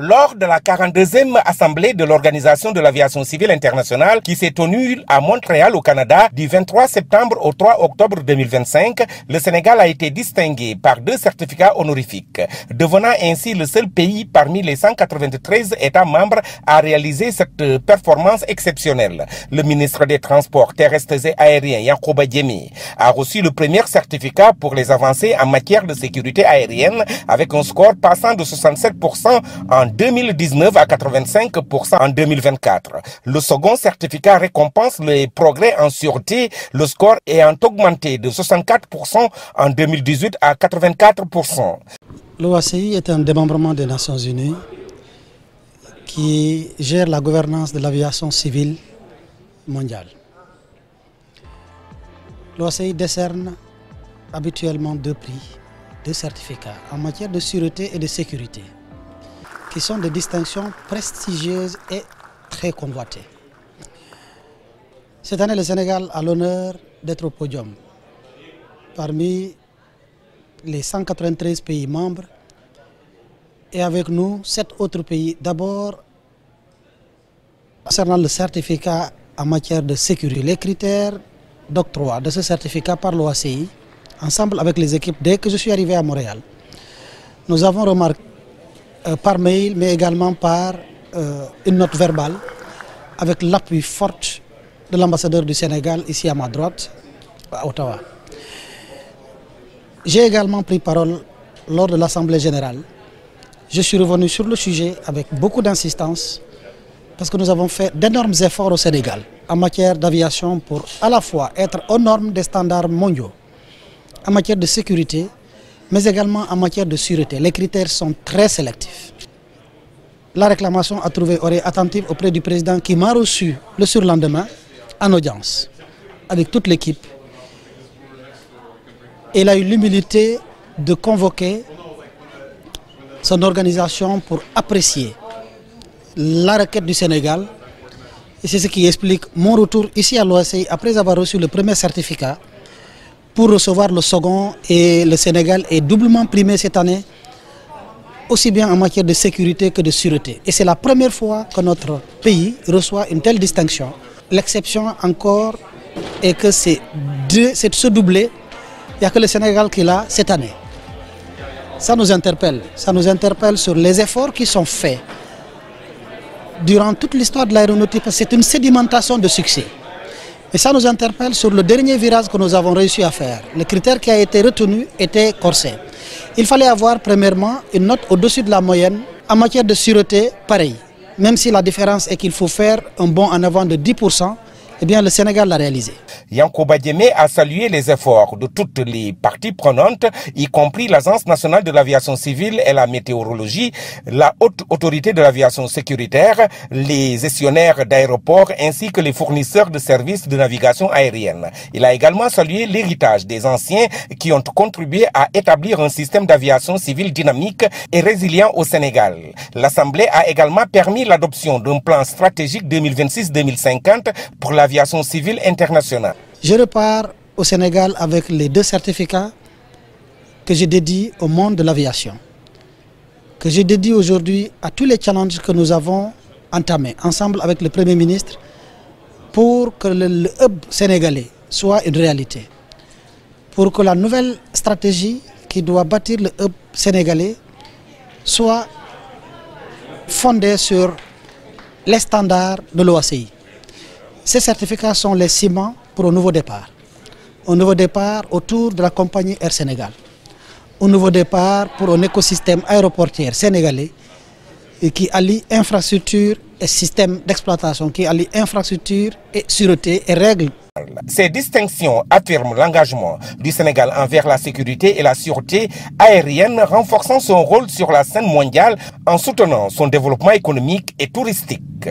Lors de la 42e assemblée de l'Organisation de l'aviation civile internationale qui s'est tenue à Montréal au Canada du 23 septembre au 3 octobre 2025, le Sénégal a été distingué par 2 certificats honorifiques, devenant ainsi le seul pays parmi les 193 États membres à réaliser cette performance exceptionnelle. Le ministre des Transports terrestres et aériens, Yankhoba Diémé, a reçu le premier certificat pour les avancées en matière de sécurité aérienne avec un score passant de 67% en 2019 à 85% en 2024. Le second certificat récompense les progrès en sûreté, le score ayant augmenté de 64% en 2018 à 84%. L'OACI est un démembrement des Nations Unies qui gère la gouvernance de l'aviation civile mondiale. L'OACI décerne habituellement 2 prix, 2 certificats en matière de sûreté et de sécurité, qui sont des distinctions prestigieuses et très convoitées. Cette année, le Sénégal a l'honneur d'être au podium parmi les 193 pays membres et avec nous 7 autres pays. D'abord, concernant le certificat en matière de sécurité, les critères d'octroi de ce certificat par l'OACI, ensemble avec les équipes, dès que je suis arrivé à Montréal, nous avons remarqué par mail, mais également par une note verbale, avec l'appui fort de l'ambassadeur du Sénégal, ici à ma droite, à Ottawa. J'ai également pris parole lors de l'Assemblée générale. Je suis revenu sur le sujet avec beaucoup d'insistance, parce que nous avons fait d'énormes efforts au Sénégal en matière d'aviation pour à la fois être aux normes des standards mondiaux, en matière de sécurité, mais également en matière de sûreté. Les critères sont très sélectifs. La réclamation a trouvé oreille attentive auprès du président qui m'a reçu le surlendemain en audience avec toute l'équipe. Il a eu l'humilité de convoquer son organisation pour apprécier la requête du Sénégal. Et c'est ce qui explique mon retour ici à l'OACI après avoir reçu le premier certificat pour recevoir le second. Et le Sénégal est doublement primé cette année, aussi bien en matière de sécurité que de sûreté. Et c'est la première fois que notre pays reçoit une telle distinction. L'exception encore est que c'est ce doublé, il n'y a que le Sénégal qui l'a cette année. Ça nous interpelle sur les efforts qui sont faits durant toute l'histoire de l'aéronautique. C'est une sédimentation de succès. Et ça nous interpelle sur le dernier virage que nous avons réussi à faire. Le critère qui a été retenu était corsé. Il fallait avoir premièrement une note au-dessus de la moyenne en matière de sûreté, pareil. Même si la différence est qu'il faut faire un bond en avant de 10%, eh bien le Sénégal l'a réalisé. Yankhoba Diémé a salué les efforts de toutes les parties prenantes, y compris l'Agence nationale de l'aviation civile et la météorologie, la haute autorité de l'aviation sécuritaire, les gestionnaires d'aéroports ainsi que les fournisseurs de services de navigation aérienne. Il a également salué l'héritage des anciens qui ont contribué à établir un système d'aviation civile dynamique et résilient au Sénégal. L'Assemblée a également permis l'adoption d'un plan stratégique 2026-2050 pour l'aviation civile internationale. Je repars au Sénégal avec les 2 certificats que je dédie au monde de l'aviation, que je dédie aujourd'hui à tous les challenges que nous avons entamés ensemble avec le Premier ministre pour que le hub sénégalais soit une réalité, pour que la nouvelle stratégie qui doit bâtir le hub sénégalais soit fondée sur les standards de l'OACI. Ces certificats sont les ciments pour un nouveau départ. Un nouveau départ autour de la compagnie Air Sénégal. Un nouveau départ pour un écosystème aéroportuaire sénégalais qui allie infrastructure et système d'exploitation, qui allie infrastructure et sûreté et règles. Ces distinctions affirment l'engagement du Sénégal envers la sécurité et la sûreté aérienne, renforçant son rôle sur la scène mondiale en soutenant son développement économique et touristique.